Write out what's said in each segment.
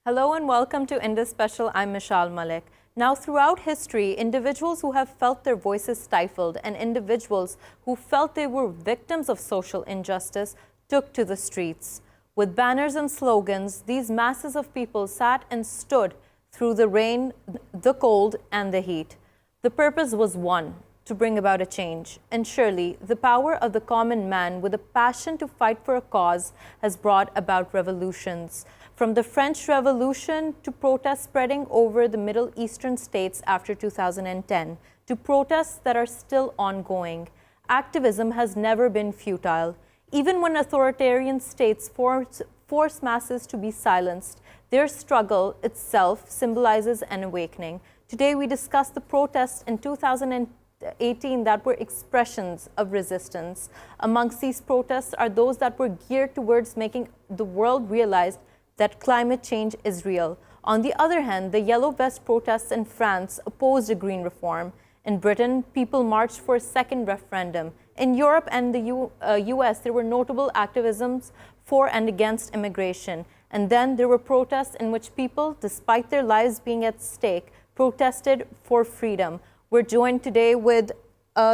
Hello and welcome to Indus Special. I'm Meshal Malik. Now, throughout history, individuals who have felt their voices stifled and individuals who felt they were victims of social injustice took to the streets. With banners and slogans, these masses of people sat and stood through the rain, the cold, and the heat. The purpose was one: to bring about a change. And surely, the power of the common man with a passion to fight for a cause has brought about revolutions. From the French Revolution to protests spreading over the Middle Eastern states after 2010, to protests that are still ongoing, activism has never been futile. Even when authoritarian states force masses to be silenced, their struggle itself symbolizes an awakening. Today we discuss the protests in 2018 that were expressions of resistance. Amongst these protests are those that were geared towards making the world realize that climate change is real. On the other hand, the Yellow Vest protests in France opposed a green reform. In Britain, people marched for a second referendum. In Europe and the US, there were notable activisms for and against immigration. And then there were protests in which people, despite their lives being at stake, protested for freedom. We're joined today with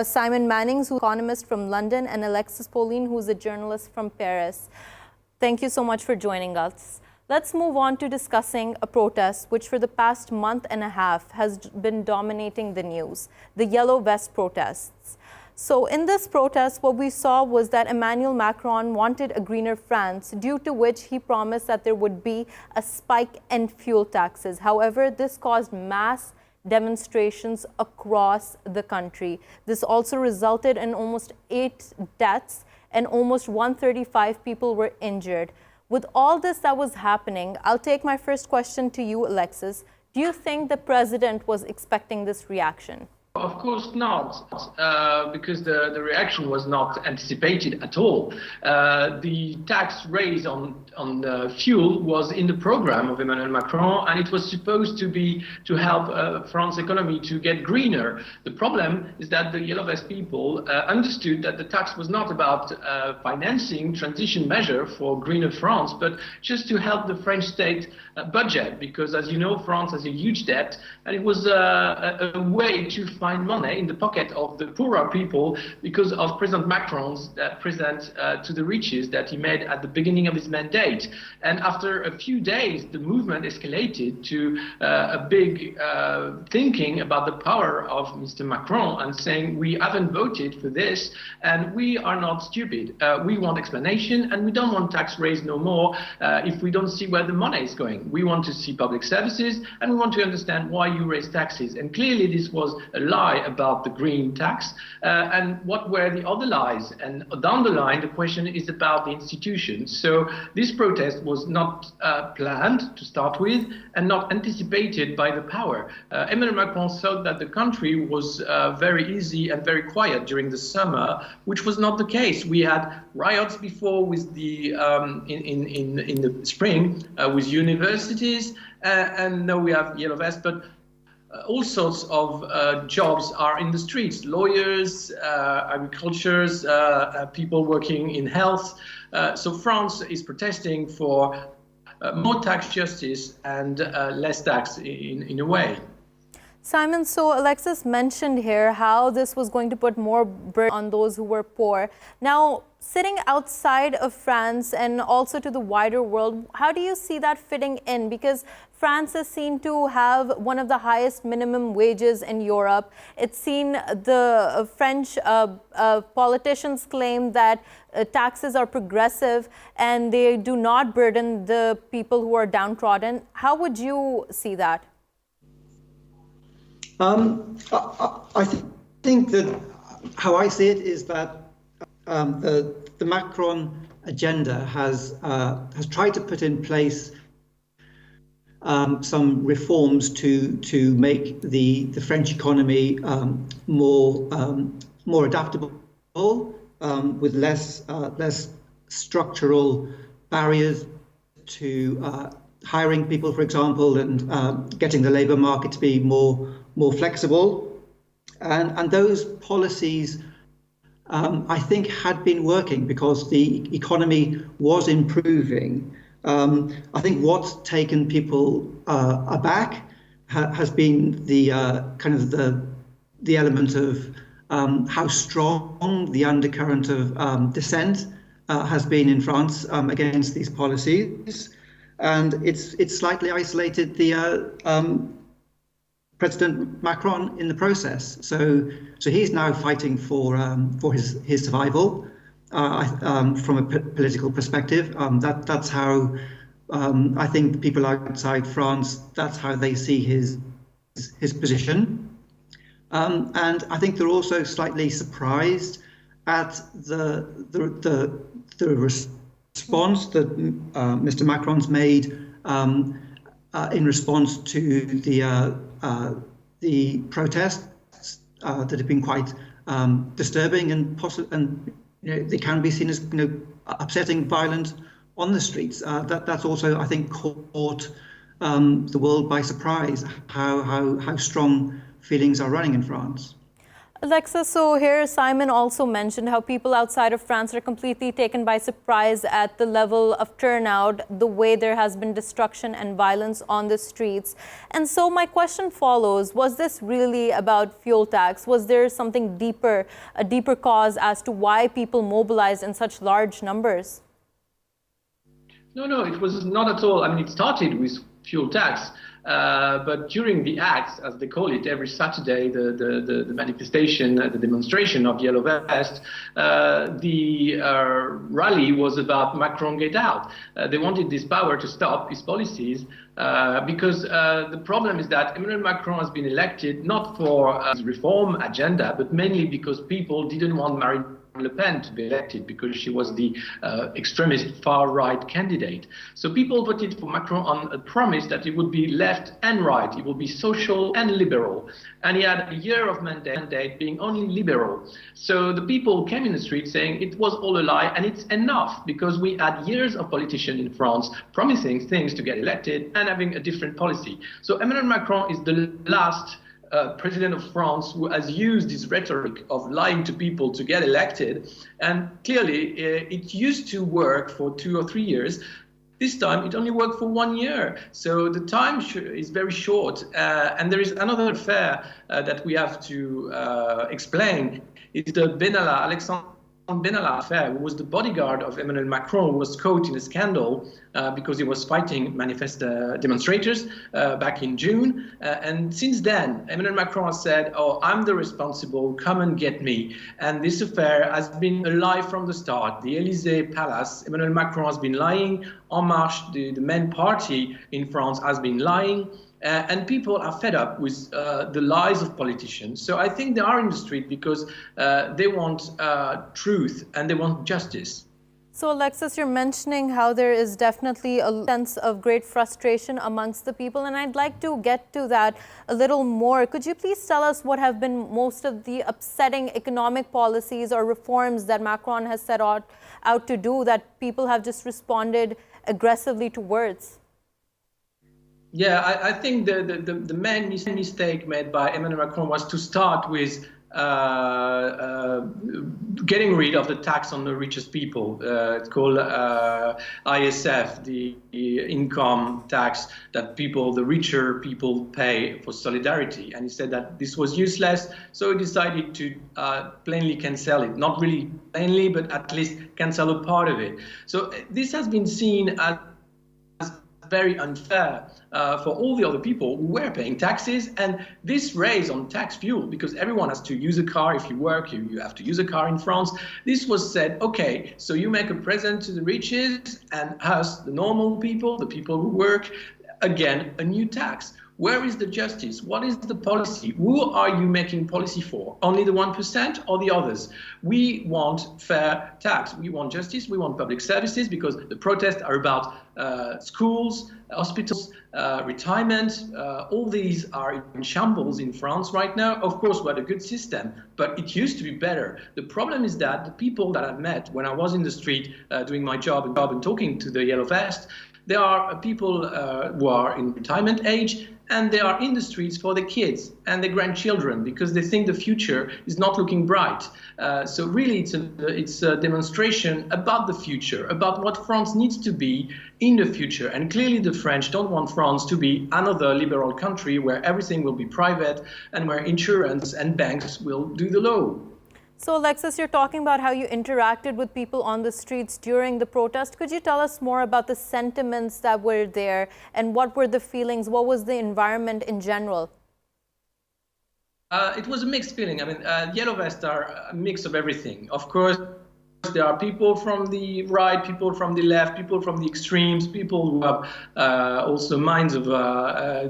Simon Mannings, who's an economist from London, and Alexis Pauline, who's a journalist from Paris. Thank you so much for joining us. Let's move on to discussing a protest which for the past month and a half has been dominating the news, the Yellow Vest protests. So in this protest, what we saw was that Emmanuel Macron wanted a greener France, due to which he promised that there would be a spike in fuel taxes. However, this caused mass demonstrations across the country. This also resulted in almost 8 deaths and almost 135 people were injured. With all this that was happening, I'll take my first question to you, Alexis. Do you think the president was expecting this reaction? Of course not, because the reaction was not anticipated at all. The tax raise on fuel was in the program of Emmanuel Macron, and it was supposed to be to help France's economy to get greener. The problem is that the Yellow Vest people understood that the tax was not about financing transition measure for greener France, but just to help the French state budget, because as you know, France has a huge debt, and it was a way to find money in the pocket of the poorer people because of President Macron's present to the riches that he made at the beginning of his mandate. And after a few days, the movement escalated to a big thinking about the power of Mr. Macron and saying, we haven't voted for this and we are not stupid. We want explanation and we don't want tax raise no more if we don't see where the money is going. We want to see public services and we want to understand why you raise taxes. And clearly this was a lie about the green tax. And what were the other lies? And down the line, the question is about the institutions. So this protest was not planned to start with and not anticipated by the power. Emmanuel Macron thought that the country was very easy and very quiet during the summer, which was not the case. We had riots before with the in the spring with universities, and now we have Yellow Vest, but all sorts of jobs are in the streets: lawyers, agricultures, people working in health. So France is protesting for more tax justice and less tax in a way. Simon, so Alexis mentioned here how this was going to put more burden on those who were poor. Now, sitting outside of France and also to the wider world, how do you see that fitting in? Because France is seen to have one of the highest minimum wages in Europe. It's seen the French politicians claim that taxes are progressive and they do not burden the people who are downtrodden. How would you see that? I think that how I see it is that the Macron agenda has tried to put in place some reforms to make the French economy more adaptable, with less structural barriers to hiring people, for example, and getting the labour market to be more flexible. And those policies, I think, had been working because the economy was improving I think what's taken people aback has been the kind of the element of how strong the undercurrent of dissent has been in France against these policies, and it's slightly isolated the President Macron in the process. So he's now fighting for his survival from a political perspective. That's how I think people outside France, that's how they see his position. And I think they're also slightly surprised at the response that Mr. Macron's made in response to the protests that have been quite disturbing and they can be seen as upsetting, violent on the streets. That's also, I think, caught the world by surprise how strong feelings are running in France. Alexa, so here Simon also mentioned how people outside of France are completely taken by surprise at the level of turnout, the way there has been destruction and violence on the streets. And so my question follows, was this really about fuel tax? Was there something deeper, a deeper cause as to why people mobilized in such large numbers? No, it was not at all. I mean, it started with fuel tax. But during the acts, as they call it, every Saturday, the manifestation, the demonstration of Yellow Vest, the rally was about Macron get out. They wanted this power to stop his policies because the problem is that Emmanuel Macron has been elected not for his reform agenda, but mainly because people didn't want Marine Le Pen to be elected because she was the extremist far-right candidate. So people voted for Macron on a promise that it would be left and right, it would be social and liberal. And he had a year of mandate being only liberal. So the people came in the street saying it was all a lie and it's enough because we had years of politicians in France promising things to get elected and having a different policy. So Emmanuel Macron is the last president of France who has used this rhetoric of lying to people to get elected. And clearly, it used to work for 2 or 3 years. This time, it only worked for 1 year. So the time is very short. And there is another affair that we have to explain. It's the Alexandre Benalla affair, who was the bodyguard of Emmanuel Macron, who was caught in a scandal because he was fighting demonstrators back in June. And since then, Emmanuel Macron has said, oh, I'm the responsible, come and get me. And this affair has been a lie from the start. The Élysée Palace, Emmanuel Macron has been lying. En Marche, the main party in France, has been lying. And people are fed up with the lies of politicians. So I think they are in the street because they want truth and they want justice. So Alexis, you're mentioning how there is definitely a sense of great frustration amongst the people, and I'd like to get to that a little more. Could you please tell us what have been most of the upsetting economic policies or reforms that Macron has set out to do that people have just responded aggressively towards? Yeah, I think the main mistake made by Emmanuel Macron was to start with getting rid of the tax on the richest people. It's called ISF, the income tax that the richer people pay for solidarity. And he said that this was useless, so he decided to plainly cancel it. Not really plainly, but at least cancel a part of it. So this has been seen as very unfair for all the other people who were paying taxes, and this raise on tax fuel, because everyone has to use a car. If you work, you have to use a car in France. This was said, okay, so you make a present to the richest, and us, the normal people, the people who work, again, a new tax. Where is the justice? What is the policy? Who are you making policy for? Only the 1% or the others? We want fair tax. We want justice. We want public services, because the protests are about schools, hospitals, retirement. All these are in shambles in France right now. Of course, we had a good system, but it used to be better. The problem is that the people that I met when I was in the street doing my job and talking to the Yellow Vest, there are people who are in retirement age, and they are in the streets for their kids and their grandchildren because they think the future is not looking bright. So really, it's a demonstration about the future, about what France needs to be in the future. And clearly, the French don't want France to be another liberal country where everything will be private and where insurance and banks will do the law. So, Alexis, you're talking about how you interacted with people on the streets during the protest. Could you tell us more about the sentiments that were there and what were the feelings? What was the environment in general? It was a mixed feeling. I mean, Yellow Vests are a mix of everything. Of course, there are people from the right, people from the left, people from the extremes, people who have also minds of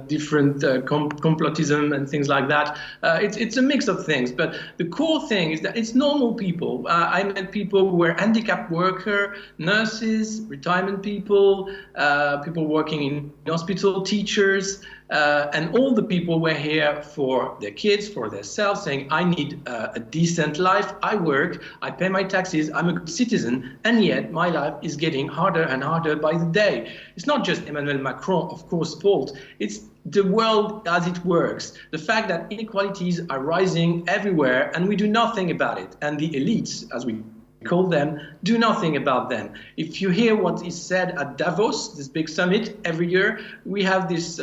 different complotism and things like that. It's a mix of things, but the core thing is that it's normal people. I met people who were handicapped workers, nurses, retirement people, people working in hospital, teachers, and all the people were here for their kids, for themselves, saying, I need a decent life, I work, I pay my taxes, I'm a good citizen, and yet my life is getting harder and harder by the day. It's not just Emmanuel Macron, of course, fault. It's the world as it works. The fact that inequalities are rising everywhere and we do nothing about it. And the elites, as we call them, do nothing about them. If you hear what is said at Davos, this big summit every year, we have this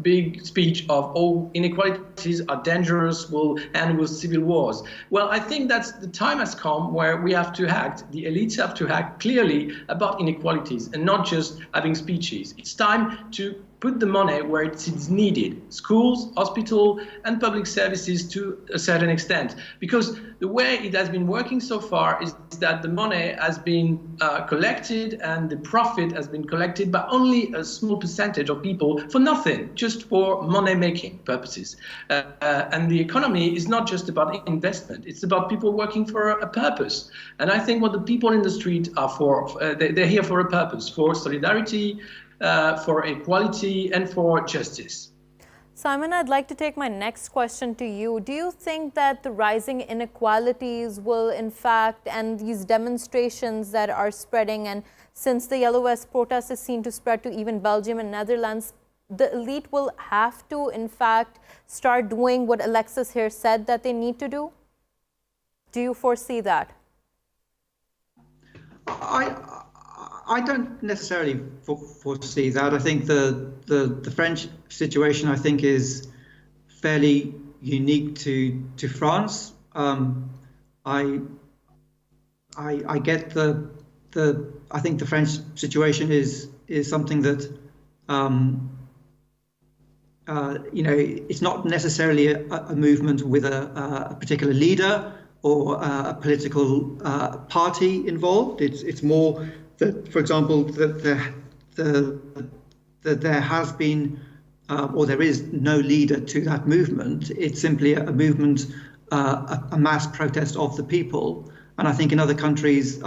big speech of, oh, inequalities are dangerous, will end with civil wars. Well, I think that's the time has come where we have to act, the elites have to act clearly about inequalities and not just having speeches. It's time to put the money where it's needed, schools, hospitals, and public services to a certain extent. Because the way it has been working so far is that the money has been collected and the profit has been collected by only a small percentage of people for nothing, just for money-making purposes. And the economy is not just about investment, it's about people working for a purpose. And I think what the people in the street are for, they're here for a purpose, for solidarity, for equality and for justice. Simon, I'd like to take my next question to you. Do you think that the rising inequalities will, in fact, and these demonstrations that are spreading, and since the Yellow Vest protest is seen to spread to even Belgium and Netherlands, the elite will have to, in fact, start doing what Alexis here said that they need to do? Do you foresee that? I don't necessarily foresee that. I think the French situation, I think, is fairly unique to France. I get I think the French situation is something that it's not necessarily a movement with a particular leader or a political party involved. It's more that, for example, that there has been or there is no leader to that movement. It's simply a movement, a mass protest of the people. And I think in other countries,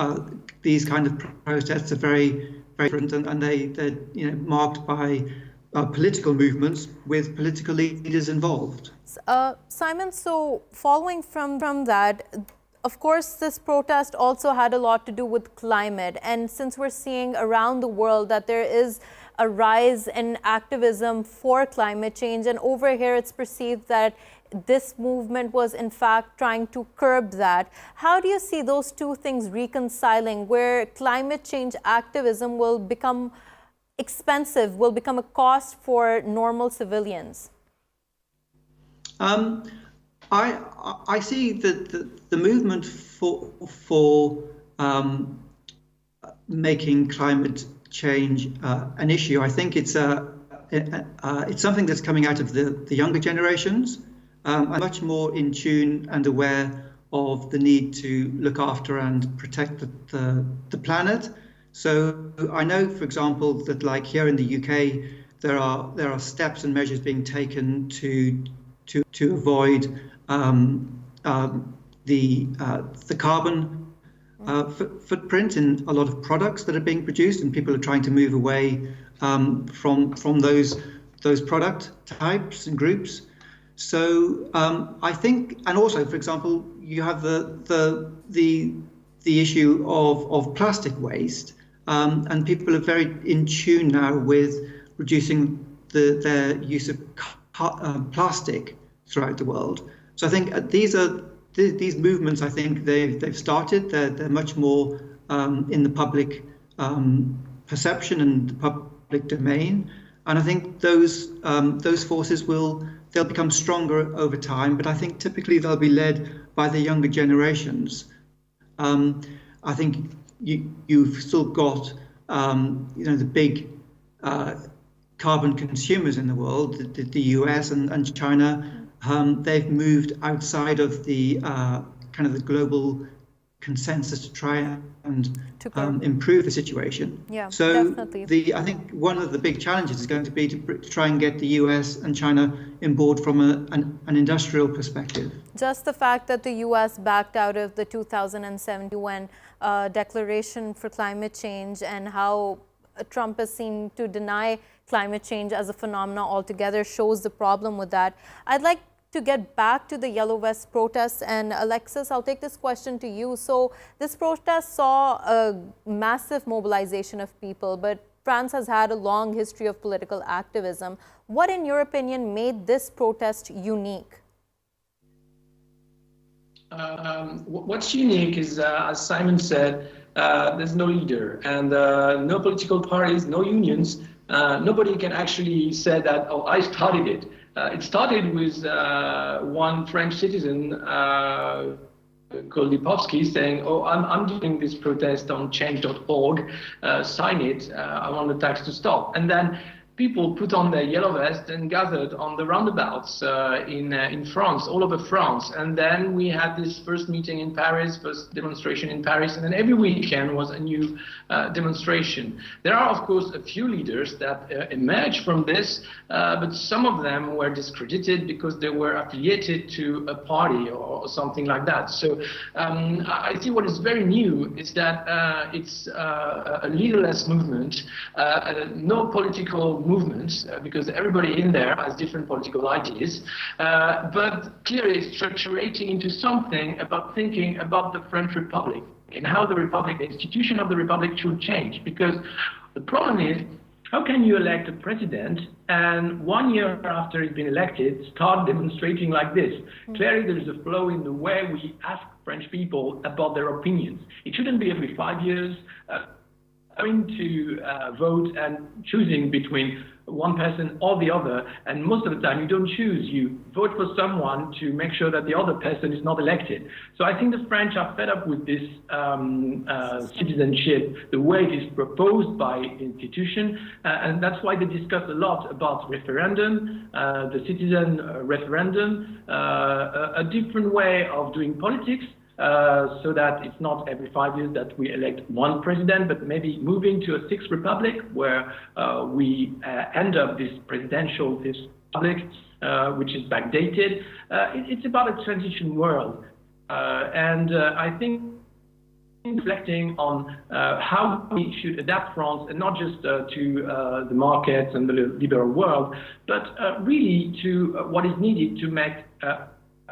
these kind of protests are very, very different, and they're marked by political movements with political leaders involved. Simon, so following from that, of course, this protest also had a lot to do with climate. And since we're seeing around the world that there is a rise in activism for climate change, and over here it's perceived that this movement was in fact trying to curb that. How do you see those two things reconciling, where climate change activism will become expensive, will become a cost for normal civilians? I see the movement for making climate change an issue. I think it's something that's coming out of the younger generations, and much more in tune and aware of the need to look after and protect the planet. So I know, for example, that like here in the UK, there are steps and measures being taken to avoid the carbon footprint in a lot of products that are being produced, and people are trying to move away from those product types and groups. So I think, and also, for example, you have the issue of plastic waste, and people are very in tune now with reducing their use of plastic throughout the world. So I think these movements. I think they've started. They're much more in the public perception and the public domain. And I think those forces they'll become stronger over time. But I think typically they'll be led by the younger generations. I think you've still got the big carbon consumers in the world, the US and China. They've moved outside of the kind of the global consensus to try and improve the situation. Yeah, so definitely. I think one of the big challenges is going to be to try and get the US and China on board from an industrial perspective. Just the fact that the US backed out of the 2007 UN Declaration for Climate Change, and how Trump is seen to deny climate change as a phenomenon altogether, shows the problem with that. I'd like to get back to the Yellow Vest protests, and Alexis, I'll take this question to you. So this protest saw a massive mobilization of people, but France has had a long history of political activism. What, in your opinion, made this protest unique? What's unique is, as Simon said, there's no leader, and no political parties, no unions. Nobody can actually say that, oh, I started it. It started with one French citizen called Lipovsky saying, oh, I'm doing this protest on change.org, sign it, I want the tax to stop. And then people put on their yellow vest and gathered on the roundabouts in France, all over France. And then we had this first meeting in Paris, first demonstration in Paris, and then every weekend was a new demonstration. There are, of course, a few leaders that emerged from this, but some of them were discredited because they were affiliated to a party or something like that. So I think what is very new is that it's a leaderless movement, no political movements, because everybody in there has different political ideas, but clearly structurating into something about thinking about the French Republic and how the Republic, the institution of the Republic should change. Because the problem is, how can you elect a president and 1 year after he's been elected start demonstrating like this? Clearly there is a flaw in the way we ask French people about their opinions. It shouldn't be every 5 years going to vote and choosing between one person or the other, and most of the time you don't choose, you vote for someone to make sure that the other person is not elected. So I think the French are fed up with this citizenship, the way it is proposed by institution, and that's why they discuss a lot about referendum, the citizen referendum, a different way of doing politics, so that it's not every 5 years that we elect one president, but maybe moving to a sixth republic where we end up this presidential republic, which is backdated. It's about a transition world. And I think reflecting on how we should adapt France, and not just to the markets and the liberal world, but really to what is needed to make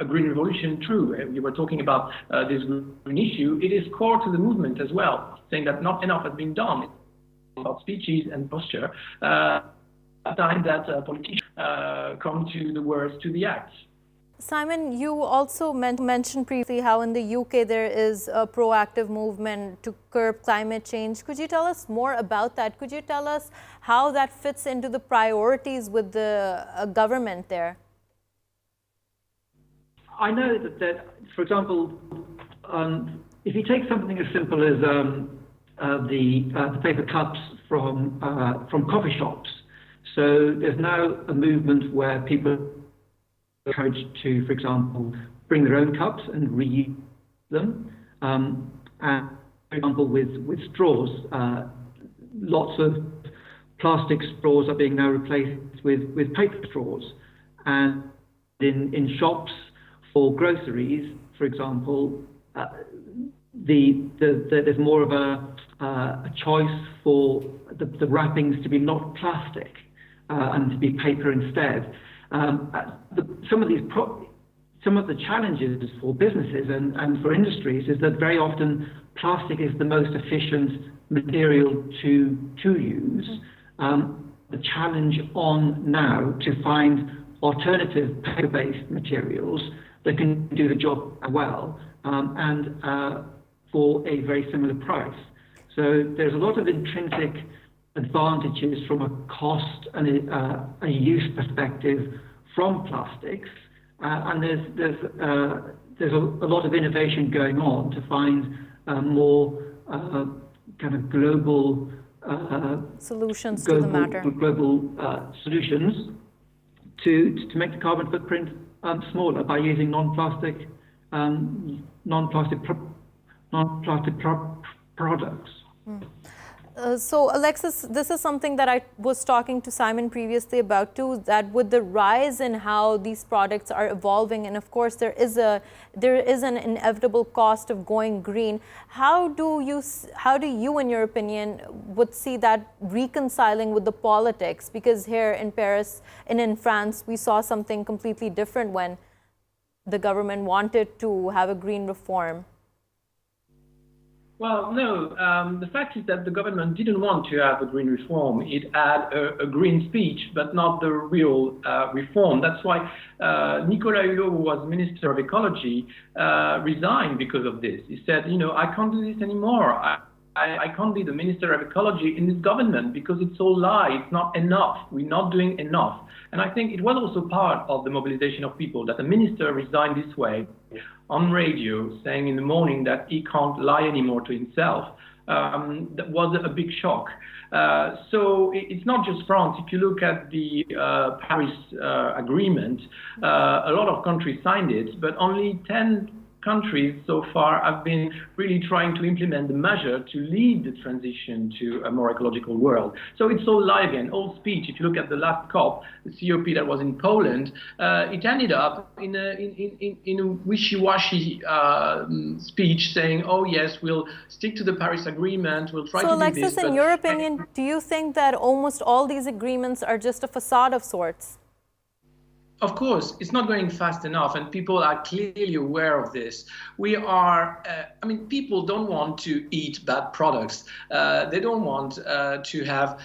a green revolution true. We were talking about this green issue. It is core to the movement as well, saying that not enough has been done. It's about speeches and posture. Time that politicians come to the words, to the acts. Simon, you also mentioned previously how in the UK there is a proactive movement to curb climate change. Could you tell us more about that? Could you tell us how that fits into the priorities with the government there? I know that, for example, if you take something as simple as the paper cups from coffee shops, so there's now a movement where people are encouraged to, for example, bring their own cups and reuse them. And for example, with straws, lots of plastic straws are being now replaced with paper straws, and in shops for groceries, for example, there's more of a choice for the wrappings to be not plastic and to be paper instead. Some of the challenges for businesses and for industries is that very often plastic is the most efficient material to use. the challenge on now to find alternative paper-based materials that can do the job well and for a very similar price. So there's a lot of intrinsic advantages from a cost and a use perspective from plastics, and there's a lot of innovation going on to find more kind of global solutions to the matter. Global solutions to make the carbon footprint smaller by using non-plastic products. So, Alexis, this is something that I was talking to Simon previously about too, that with the rise in how these products are evolving, and of course there is an inevitable cost of going green. How do you, in your opinion, would see that reconciling with the politics? Because here in Paris and in France, we saw something completely different when the government wanted to have a green reform. Well, no. The fact is that the government didn't want to have a green reform. It had a green speech, but not the real reform. That's why Nicolas Hulot, who was Minister of Ecology, resigned because of this. He said, I can't do this anymore. I can't be the Minister of Ecology in this government because it's all lie. It's not enough. We're not doing enough. And I think it was also part of the mobilization of people that the minister resigned this way on radio, saying in the morning that he can't lie anymore to himself. That was a big shock. So it's not just France. If you look at the Paris Agreement, a lot of countries signed it, but only 10 countries so far have been really trying to implement the measure to lead the transition to a more ecological world. So it's all lie again, all speech. If you look at the last COP, the COP that was in Poland, it ended up in a wishy-washy speech saying, oh yes, we'll stick to the Paris Agreement, we'll try to do this. So Alexis, in your opinion, do you think that almost all these agreements are just a facade of sorts? Of course, it's not going fast enough, and people are clearly aware of this. We are, people don't want to eat bad products. They don't want to have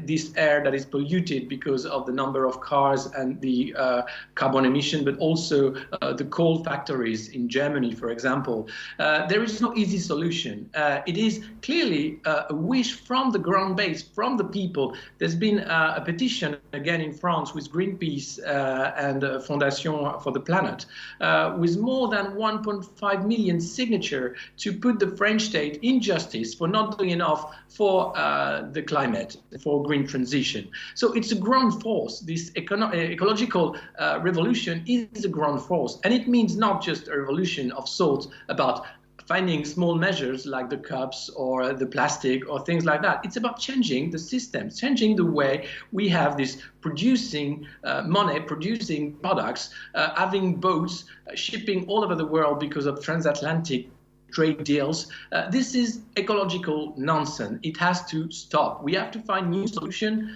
this air that is polluted because of the number of cars and the carbon emission, but also the coal factories in Germany, for example. There is no easy solution. It is clearly a wish from the ground base, from the people. There's been a petition, again in France, with Greenpeace and Fondation for the Planet, with more than 1.5 million signatures to put the French state in justice for not doing enough for the climate, for green transition. So it's a ground force. This ecological revolution is a ground force. And it means not just a revolution of sorts about finding small measures like the cups or the plastic or things like that. It's about changing the system, changing the way we have this producing money, producing products, having boats, shipping all over the world because of transatlantic trade deals. This is ecological nonsense. It has to stop. We have to find new solutions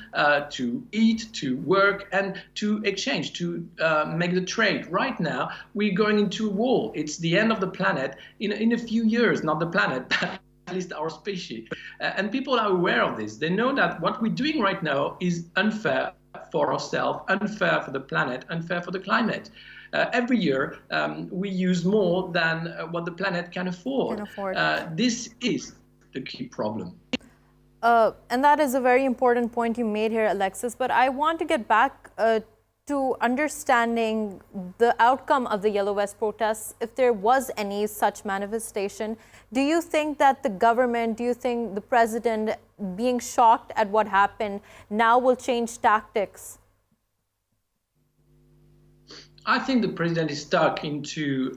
to eat, to work, and to exchange, to make the trade. Right now, we're going into a war. It's the end of the planet in a few years, not the planet, but at least our species. And people are aware of this. They know that what we're doing right now is unfair for ourselves, unfair for the planet, unfair for the climate. Every year, we use more than what the planet can afford. This is the key problem. And that is a very important point you made here, Alexis. But I want to get back to understanding the outcome of the Yellow Vest protests, if there was any such manifestation. Do you think that the government, do you think the president, being shocked at what happened, now will change tactics? I think the president is stuck into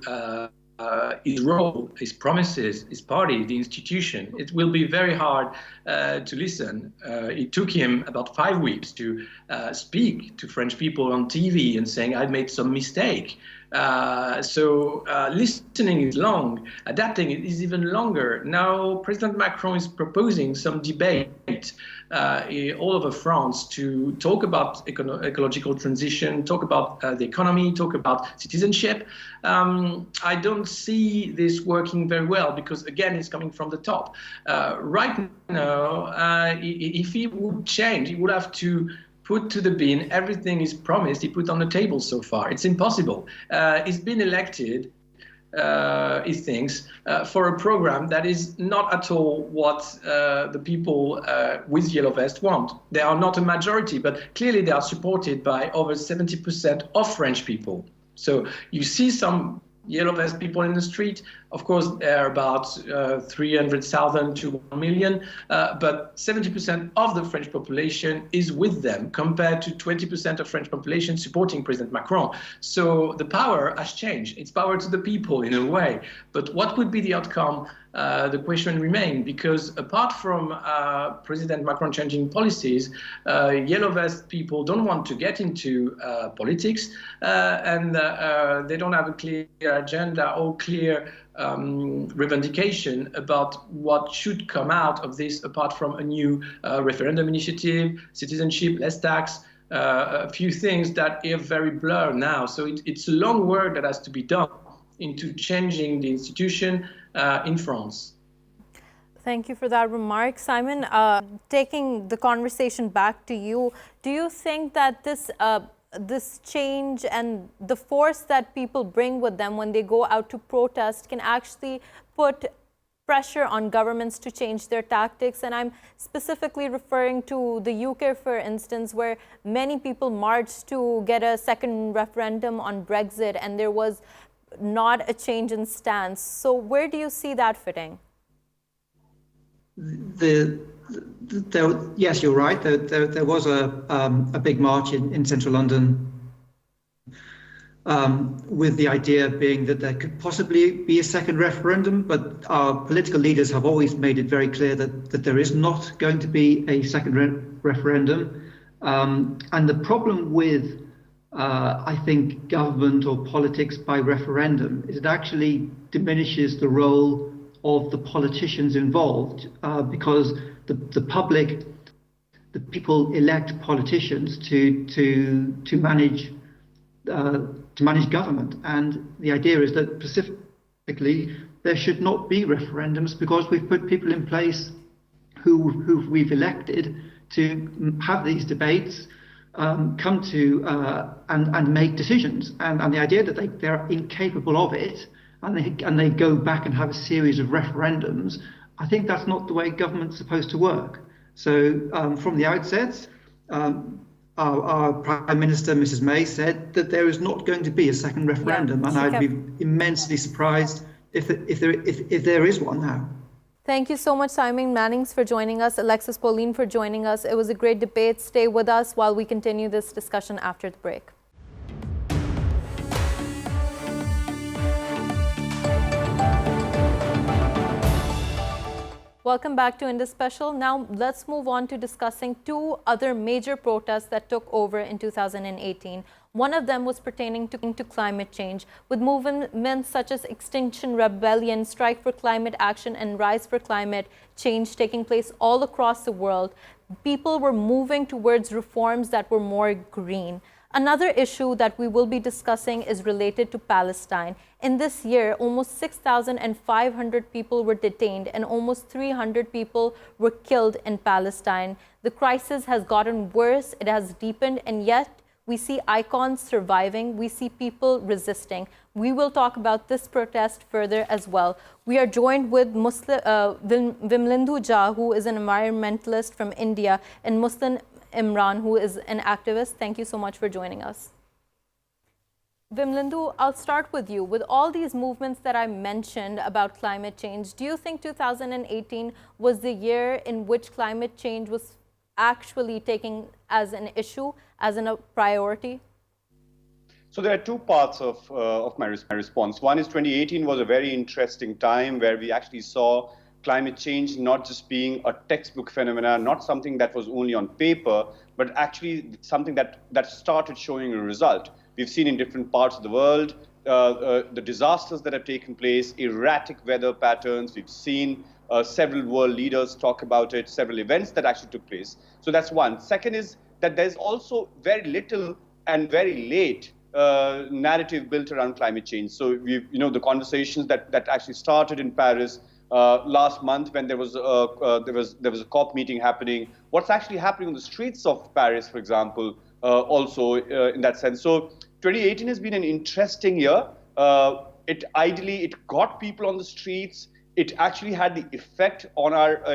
his role, his promises, his party, the institution. It will be very hard to listen. It took him about 5 weeks to speak to French people on TV and saying, I made some mistake. So listening is long, adapting is even longer. Now President Macron is proposing some debate all over France to talk about ecological transition, talk about the economy, talk about citizenship. I don't see this working very well because, again, it's coming from the top. Right now, if he would change, he would have to put to the bin everything he's promised he put on the table so far. It's impossible. He's been elected, he thinks, for a program that is not at all what the people with yellow vest want. They are not a majority, but clearly they are supported by over 70% of French people. So you see some yellow vest people in the street. Of course, there are about 300,000 to 1 million, but 70% of the French population is with them compared to 20% of French population supporting President Macron. So the power has changed. It's power to the people in a way. But what would be the outcome? The question remains, because apart from President Macron changing policies, yellow vest people don't want to get into politics, and they don't have a clear agenda or clear revendication about what should come out of this, apart from a new referendum initiative, citizenship, less tax, a few things that are very blurred now. So it's a long work that has to be done into changing the institution in France. Thank you for that remark. Simon, taking the conversation back to you, do you think that this change and the force that people bring with them when they go out to protest can actually put pressure on governments to change their tactics? And I'm specifically referring to the UK, for instance, where many people marched to get a second referendum on Brexit, and there was not a change in stance. So where do you see that fitting? Yes, you're right. There was a big march in central London with the idea being that there could possibly be a second referendum, but our political leaders have always made it very clear that there is not going to be a second referendum. And the problem with I think government or politics by referendum is it actually diminishes the role of the politicians involved, because the public, the people elect politicians to manage government, and the idea is that specifically there should not be referendums because we've put people in place who we've elected to have these debates, come to and make decisions, and the idea that they're incapable of it, and they go back and have a series of referendums, I think that's not the way government's supposed to work. So from the outset, our Prime Minister, Mrs. May, said that there is not going to be a second referendum, and I'd be immensely surprised if there is one now. Thank you so much, Simon Mannings, for joining us, Alexis Pauline for joining us. It was a great debate. Stay with us while we continue this discussion after the break. Welcome back to Indus Special. Now let's move on to discussing two other major protests that took over in 2018. One of them was pertaining to climate change, with movements such as Extinction Rebellion, Strike for Climate Action, and Rise for Climate Change taking place all across the world. People were moving towards reforms that were more green. Another issue that we will be discussing is related to Palestine. In this year, almost 6,500 people were detained and almost 300 people were killed in Palestine. The crisis has gotten worse, it has deepened, and yet we see icons surviving, we see people resisting. We will talk about this protest further as well. We are joined with Vimlendu Jha, who is an environmentalist from India, and Muslim Imran, who is an activist. Thank you so much for joining us. Vimlendu, I'll start with you. With all these movements that I mentioned about climate change, do you think 2018 was the year in which climate change was actually taken as an issue, as a priority? So there are two parts of my response. One is 2018 was a very interesting time where we actually saw climate change not just being a textbook phenomenon, not something that was only on paper, but actually something that started showing a result. We've seen in different parts of the world the disasters that have taken place, erratic weather patterns. We've seen several world leaders talk about it, several events that actually took place. So that's one. Second is that there's also very little and very late narrative built around climate change. So the conversations that actually started in Paris last month when there was a COP meeting happening. What's actually happening on the streets of Paris, for example, also in that sense. So 2018 has been an interesting year. It got people on the streets. It actually had the effect on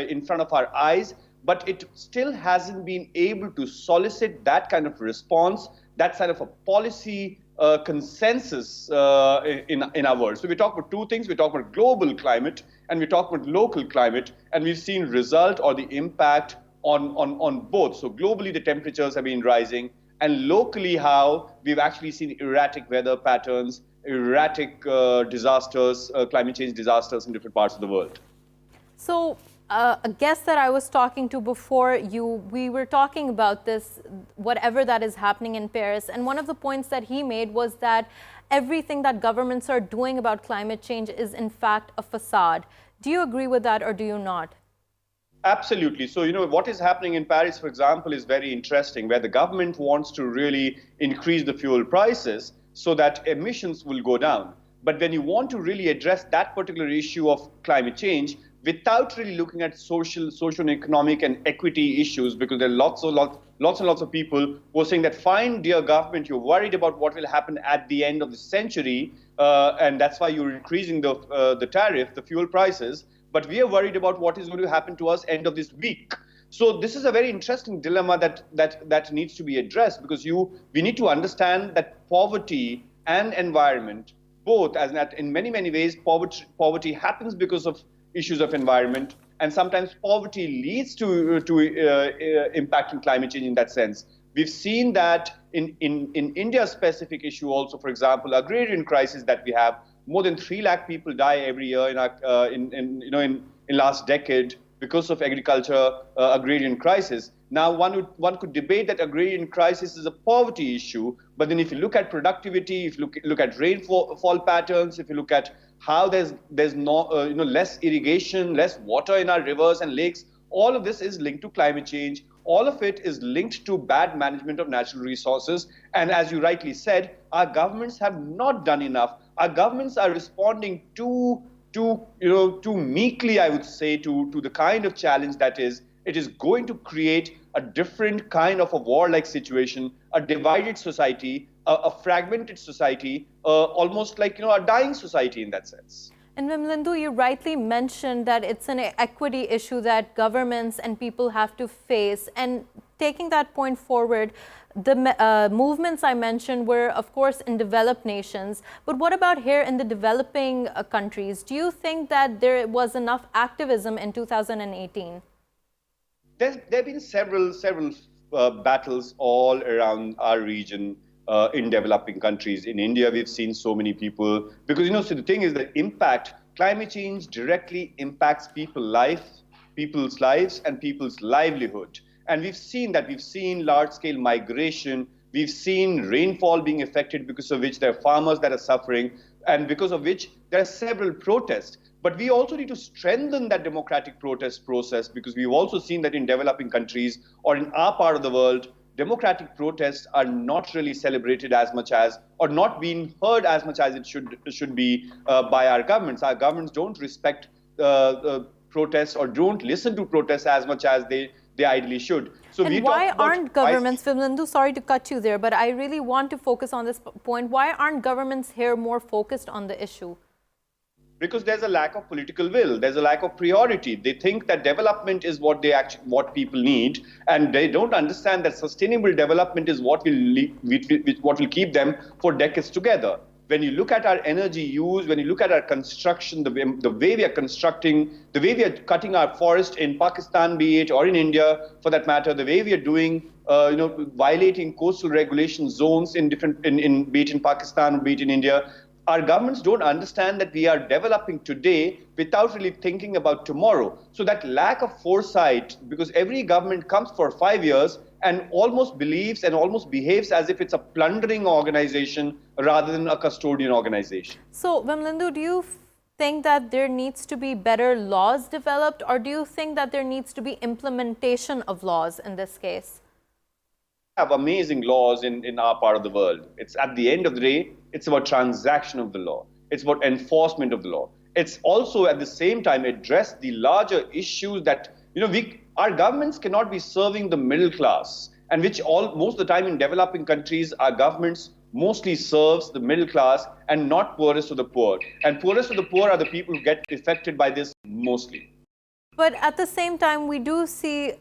in front of our eyes, but it still hasn't been able to solicit that kind of response, that kind of a policy consensus in our world. So we talk about two things. We talk about global climate and we talk about local climate, and we've seen result or the impact on both. So globally, the temperatures have been rising, and locally, how we've actually seen erratic weather patterns, erratic disasters, climate change disasters in different parts of the world. So a guest that I was talking to before we were talking about this, whatever that is happening in Paris, and one of the points that he made was that everything that governments are doing about climate change is in fact a facade. Do you agree with that or do you not? Absolutely. So, what is happening in Paris, for example, is very interesting, where the government wants to really increase the fuel prices so that emissions will go down. But when you want to really address that particular issue of climate change, without really looking at social and economic and equity issues, because there are lots and lots of people who are saying that, fine, dear government, you're worried about what will happen at the end of the century, and that's why you're increasing the tariff, the fuel prices, but we are worried about what is going to happen to us end of this week. So this is a very interesting dilemma that needs to be addressed, because we need to understand that poverty and environment, both, as in many ways, poverty happens because of issues of environment, and sometimes poverty leads to impacting climate change in that sense. We've seen that in India's specific issue also, for example, agrarian crisis that we have. More than 3 lakh people die every year in last decade because of agriculture, agrarian crisis. Now, one could debate that agrarian crisis is a poverty issue, but then if you look at productivity, if you look at rainfall patterns, if you look at how there's less irrigation, less water in our rivers and lakes, all of this is linked to climate change. All of it is linked to bad management of natural resources. And as you rightly said, our governments have not done enough. Our governments are responding too meekly, I would say, to the kind of challenge that is. It is going to create a different kind of a warlike situation, a divided society, a fragmented society, almost like a dying society in that sense. And Vimlindu, you rightly mentioned that it's an equity issue that governments and people have to face. And taking that point forward, the movements I mentioned were, of course, in developed nations. But what about here in the developing countries? Do you think that there was enough activism in 2018? There have been several battles all around our region in developing countries. In India, we've seen so many people, because so the thing is that climate change directly impacts people's lives and people's livelihood. And we've seen large-scale migration. We've seen rainfall being affected, because of which there are farmers that are suffering, and because of which there are several protests. But we also need to strengthen that democratic protest process, because we've also seen that in developing countries or in our part of the world, democratic protests are not really celebrated as much as, or not being heard as much as it should be by our governments. Our governments don't respect protests or don't listen to protests as much as they ideally should. So and why aren't governments, Vimlindu, sorry to cut you there, but I really want to focus on this point. Why aren't governments here more focused on the issue? Because there's a lack of political will. There's a lack of priority. They think that development is what people need, and they don't understand that sustainable development is what will keep them for decades together. When you look at our energy use, when you look at our construction, the way we are constructing, the way we are cutting our forest in Pakistan, be it, or in India, for that matter, the way we are doing, violating coastal regulation zones be it in Pakistan, be it in India, our governments don't understand that we are developing today without really thinking about tomorrow. So that lack of foresight, because every government comes for 5 years and almost believes and almost behaves as if it's a plundering organization rather than a custodian organization. So, Vimlindu, do you think that there needs to be better laws developed, or do you think that there needs to be implementation of laws in this case? Have amazing laws in our part of the world. It's at the end of the day, it's about transaction of the law. It's about enforcement of the law. It's also at the same time address the larger issues that, our governments cannot be serving the middle class, and which most of the time in developing countries, our governments mostly serves the middle class and not poorest of the poor. And poorest of the poor are the people who get affected by this mostly. But at the same time, we do see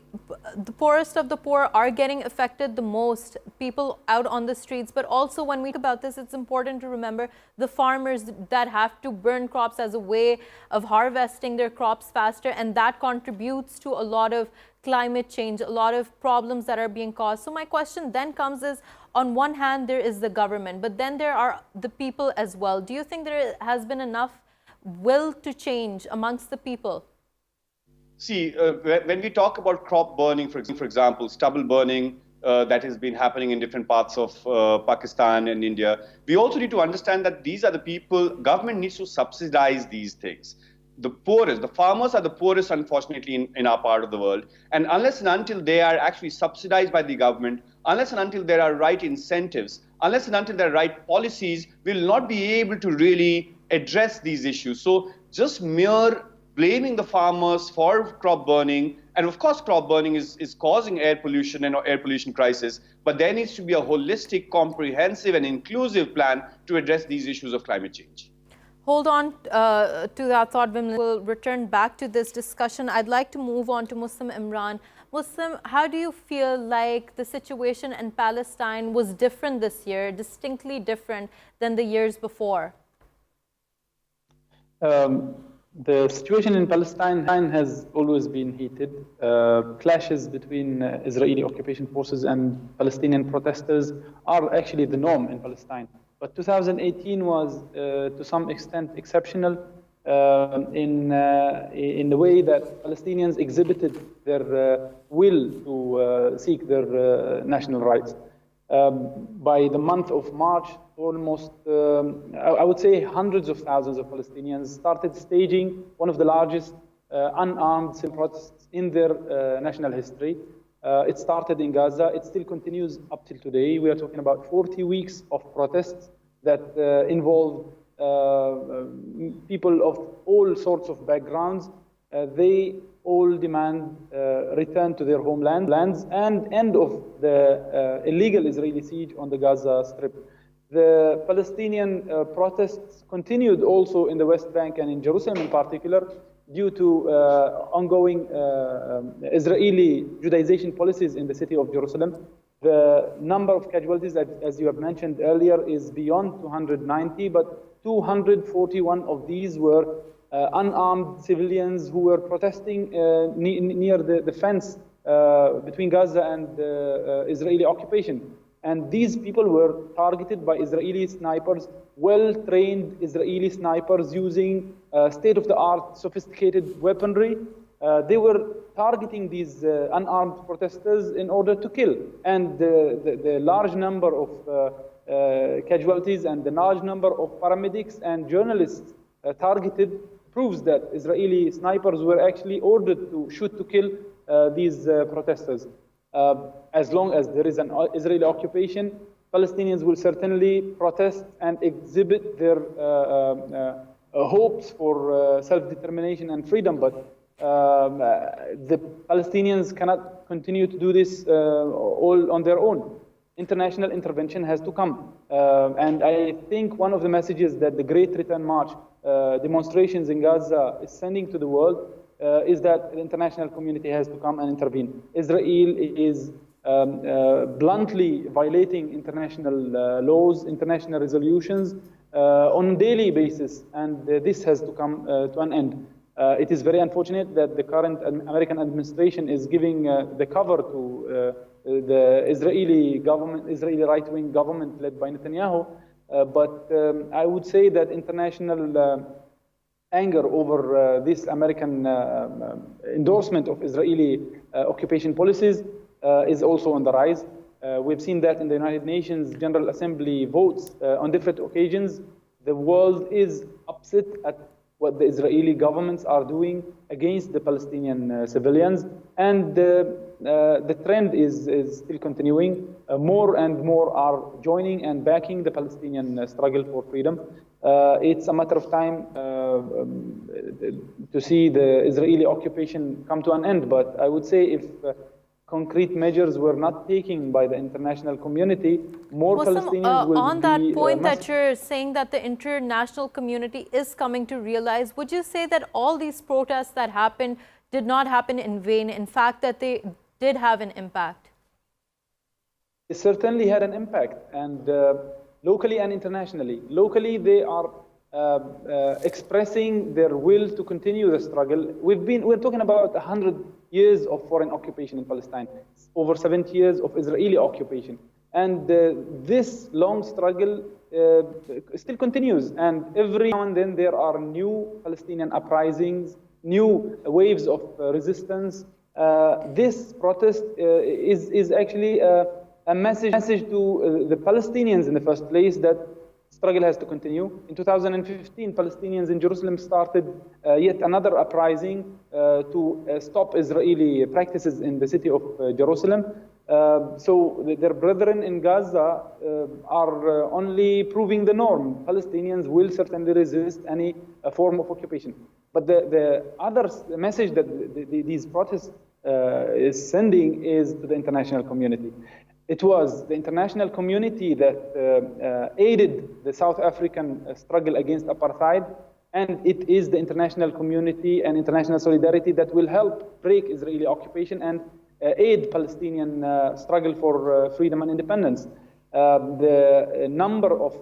the poorest of the poor are getting affected the most, people out on the streets. But also when we think about this, it's important to remember the farmers that have to burn crops as a way of harvesting their crops faster. And that contributes to a lot of climate change, a lot of problems that are being caused. So my question then comes is, on one hand, there is the government, but then there are the people as well. Do you think there has been enough will to change amongst the people? See, when we talk about crop burning, for example, stubble burning that has been happening in different parts of Pakistan and India, we also need to understand that these are the people, government needs to subsidize these things. The poorest, the farmers are the poorest, unfortunately, in our part of the world. And unless and until they are actually subsidized by the government, unless and until there are right incentives, unless and until there are right policies, we will not be able to really address these issues. So just mere blaming the farmers for crop burning, and of course crop burning is causing air pollution and air pollution crisis, but there needs to be a holistic, comprehensive and inclusive plan to address these issues of climate change. Hold on to that thought, Wim. We'll return back to this discussion. I'd like to move on to Muslim Imran. Muslim, how do you feel like the situation in Palestine was different this year, distinctly different than the years before? The situation in Palestine has always been heated. Clashes between Israeli occupation forces and Palestinian protesters are actually the norm in Palestine. But 2018 was, to some extent, exceptional in the way that Palestinians exhibited their will to seek their national rights. By the month of March, almost, I would say hundreds of thousands of Palestinians started staging one of the largest unarmed civil protests in their national history. It started in Gaza. It still continues up till today. We are talking about 40 weeks of protests that involve people of all sorts of backgrounds. They all demand return to their homelands and end of the illegal Israeli siege on the Gaza Strip. The Palestinian protests continued also in the West Bank and in Jerusalem in particular due to ongoing Israeli Judaization policies in the city of Jerusalem. The number of casualties, as you have mentioned earlier, is beyond 290, but 241 of these were unarmed civilians who were protesting near the fence between Gaza and Israeli occupation. And these people were targeted by Israeli snipers, well-trained Israeli snipers using state-of-the-art sophisticated weaponry. They were targeting these unarmed protesters in order to kill. And the large number of casualties and the large number of paramedics and journalists targeted proves that Israeli snipers were actually ordered to shoot to kill these protesters. As long as there is an Israeli occupation, Palestinians will certainly protest and exhibit their hopes for self-determination and freedom, but the Palestinians cannot continue to do this all on their own. International intervention has to come. And I think one of the messages that the Great Return March demonstrations in Gaza is sending to the world is that the international community has to come and intervene. Israel is bluntly violating international laws, international resolutions on a daily basis, and this has to come to an end. It is very unfortunate that the current American administration is giving the cover to the Israeli government, Israeli right-wing government led by Netanyahu, but I would say that international anger over this American endorsement of Israeli occupation policies is also on the rise. We've seen that in the United Nations General Assembly votes on different occasions. The world is upset at what the Israeli governments are doing against the Palestinian civilians. And the trend is still continuing. More and more are joining and backing the Palestinian struggle for freedom. It's a matter of time to see the Israeli occupation come to an end. But I would say if concrete measures were not taken by the international community, more Palestinians will on be... that point that you're saying that the international community is coming to realize, would you say that all these protests that happened did not happen in vain? In fact, that they did have an impact? It certainly had an impact, and locally and internationally. Locally, they are expressing their will to continue the struggle. We're talking about 100 years of foreign occupation in Palestine, over 70 years of Israeli occupation. And this long struggle still continues. And every now and then there are new Palestinian uprisings, new waves of resistance. This protest is actually a message to the Palestinians in the first place that struggle has to continue. In 2015, Palestinians in Jerusalem started yet another uprising to stop Israeli practices in the city of Jerusalem. So their brethren in Gaza are only proving the norm. Palestinians will certainly resist any form of occupation. But the other message that these protests is sending is to the international community. It was the international community that aided the South African struggle against apartheid, and it is the international community and international solidarity that will help break Israeli occupation and aid Palestinian struggle for freedom and independence. The number of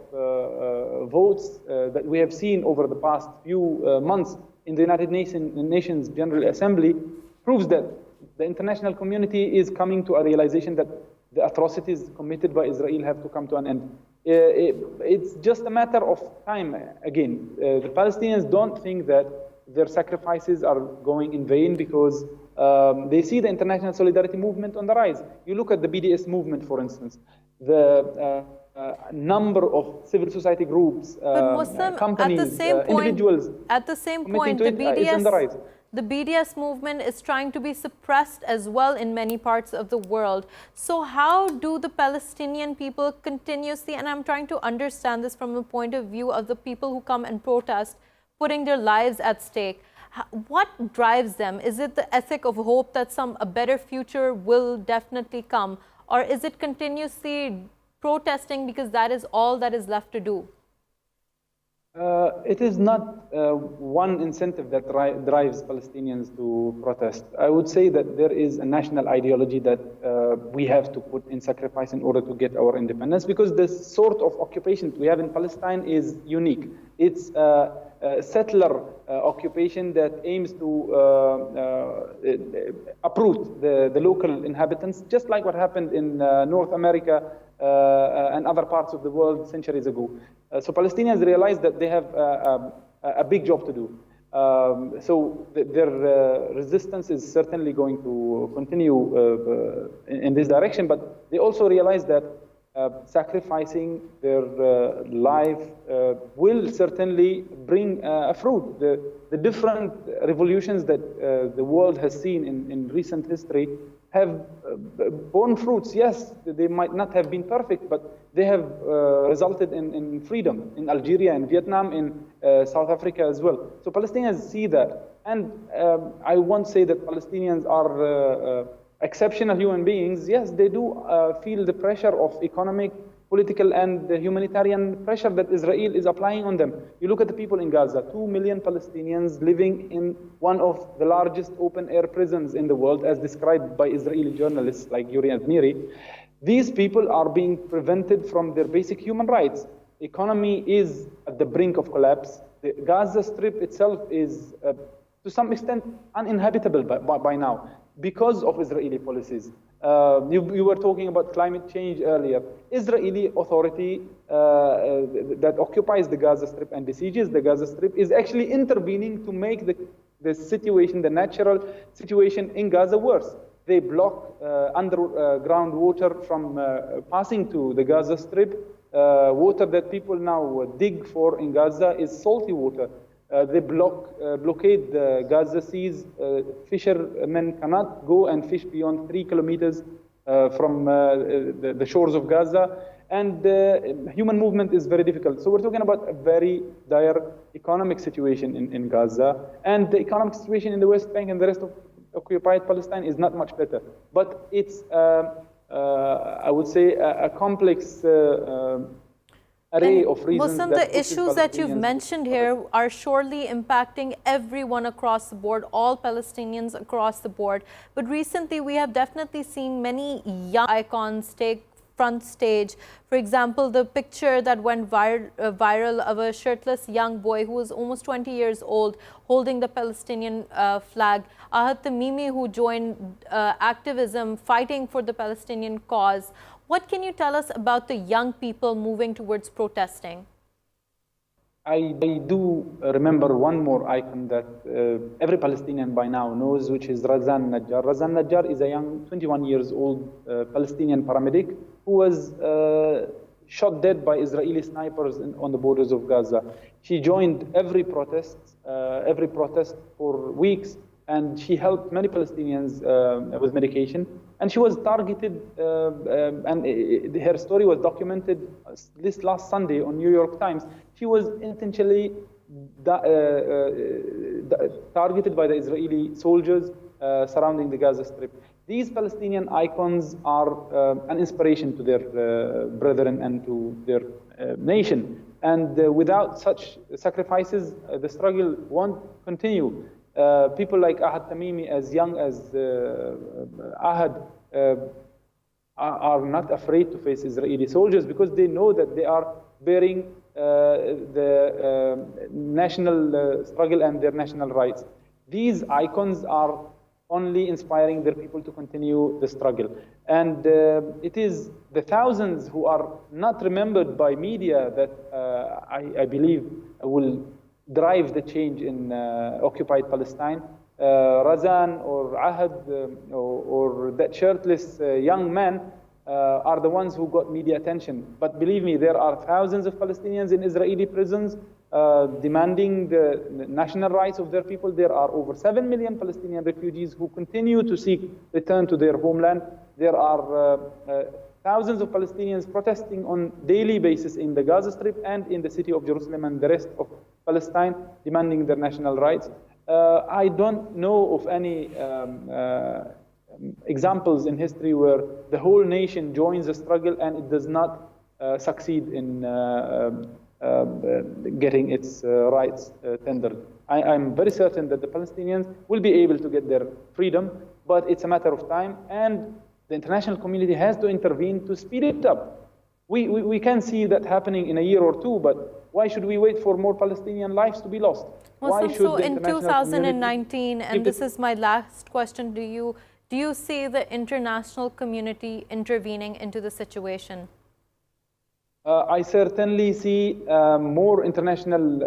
votes that we have seen over the past few months in the United Nations General Assembly proves that the international community is coming to a realization that the atrocities committed by Israel have to come to an end. It's just a matter of time again. The Palestinians don't think that their sacrifices are going in vain because they see the international solidarity movement on the rise. You look at the BDS movement, for instance, the number of civil society groups, companies, individuals. At the same point, the BDS movement is trying to be suppressed as well in many parts of the world. So how do the Palestinian people continuously, and I'm trying to understand this from the point of view of the people who come and protest, putting their lives at stake, what drives them? Is it the ethic of hope that a better future will definitely come? Or is it continuously protesting because that is all that is left to do? It is not one incentive that drives Palestinians to protest. I would say that there is a national ideology that we have to put in sacrifice in order to get our independence, because the sort of occupation we have in Palestine is unique. It's a settler occupation that aims to uproot the local inhabitants, just like what happened in North America and other parts of the world centuries ago. So Palestinians realize that they have a big job to do. So their resistance is certainly going to continue in this direction, but they also realize that sacrificing their life will certainly bring a fruit. The different revolutions that the world has seen in recent history have borne fruits. Yes, they might not have been perfect, but they have resulted in freedom in Algeria, in Vietnam, in South Africa as well. So Palestinians see that. And I won't say that Palestinians are exceptional human beings. Yes, they do feel the pressure of economic, political, and humanitarian pressure that Israel is applying on them. You look at the people in Gaza, 2 million Palestinians living in one of the largest open-air prisons in the world, as described by Israeli journalists like Yuri Admiri. These people are being prevented from their basic human rights. Economy is at the brink of collapse. The Gaza Strip itself is, to some extent, uninhabitable by now because of Israeli policies. You were talking about climate change earlier. Israeli authority that occupies the Gaza Strip and besieges the Gaza Strip is actually intervening to make the situation, the natural situation in Gaza worse. They block underground water from passing to the Gaza Strip. Water that people now dig for in Gaza is salty water. They blockade the Gaza seas. Fishermen cannot go and fish beyond 3 kilometers from the shores of Gaza. And human movement is very difficult. So we're talking about a very dire economic situation in Gaza. And the economic situation in the West Bank and the rest of occupied Palestine is not much better. But it's, I would say, a complex array of reasons. Muslim, the issues that you've mentioned here are surely impacting everyone across the board, all Palestinians across the board. But recently, we have definitely seen many young icons take front stage. For example, the picture that went viral of a shirtless young boy who was almost 20 years old holding the Palestinian flag. Ahad Tamimi, who joined activism fighting for the Palestinian cause. What can you tell us about the young people moving towards protesting? I do remember one more icon that every Palestinian by now knows, which is Razan Najjar. Razan Najjar is a young 21 years old Palestinian paramedic who was shot dead by Israeli snipers on the borders of Gaza. She joined every protest for weeks, and she helped many Palestinians with medication. And she was targeted, and her story was documented this last Sunday on New York Times. She was intentionally targeted by the Israeli soldiers surrounding the Gaza Strip. These Palestinian icons are an inspiration to their brethren and to their nation. And without such sacrifices, the struggle won't continue. People like Ahad Tamimi, as young as Ahad, are not afraid to face Israeli soldiers because they know that they are bearing the national struggle and their national rights. These icons are only inspiring their people to continue the struggle. And it is the thousands who are not remembered by media that I believe will drive the change in occupied Palestine. Razan or Ahad or that shirtless young man are the ones who got media attention. But believe me, there are thousands of Palestinians in Israeli prisons demanding the national rights of their people. There are over 7 million Palestinian refugees who continue to seek return to their homeland. There are thousands of Palestinians protesting on daily basis in the Gaza Strip and in the city of Jerusalem and the rest of Palestine, demanding their national rights. I don't know of any examples in history where the whole nation joins the struggle and it does not succeed in getting its rights tendered. I'm very certain that the Palestinians will be able to get their freedom, but it's a matter of time, and the international community has to intervene to speed it up. We can see that happening in a year or two, but why should we wait for more Palestinian lives to be lost? Muslim, so in 2019, and this is my last question to you, do you see the international community intervening into the situation? I certainly see more international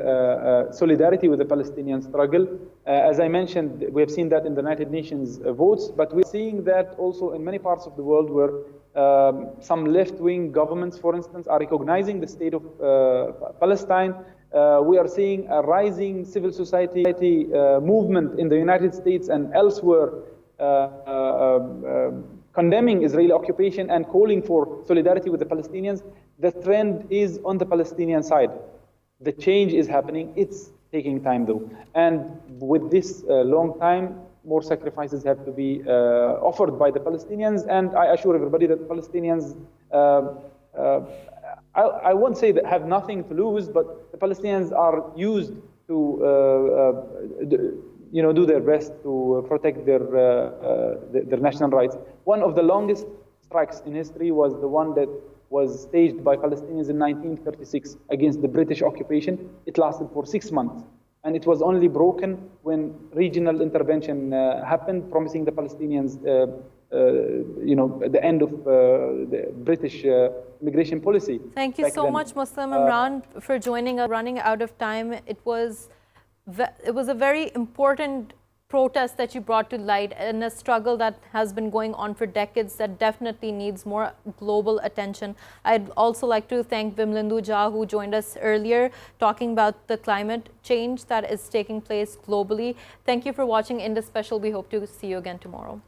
solidarity with the Palestinian struggle. As I mentioned, we have seen that in the United Nations votes, but we're seeing that also in many parts of the world where some left-wing governments, for instance, are recognizing the state of Palestine. We are seeing a rising civil society movement in the United States and elsewhere condemning Israeli occupation and calling for solidarity with the Palestinians. The trend is on the Palestinian side. The change is happening. It's taking time, though. And with this long time, more sacrifices have to be offered by the Palestinians. And I assure everybody that Palestinians, I won't say that have nothing to lose, but the Palestinians are used to do their best to protect their national rights. One of the longest strikes in history was the one that was staged by Palestinians in 1936 against the British occupation. It lasted for 6 months, and it was only broken when regional intervention happened, promising the Palestinians the end of the British immigration policy. Thank you so much, Muslim Imran, for joining us. Running out of time, it was a very important protest that you brought to light and a struggle that has been going on for decades that definitely needs more global attention. I'd also like to thank Vimlindu Jha, who joined us earlier talking about the climate change that is taking place globally. Thank you for watching Indus Special. We hope to see you again tomorrow.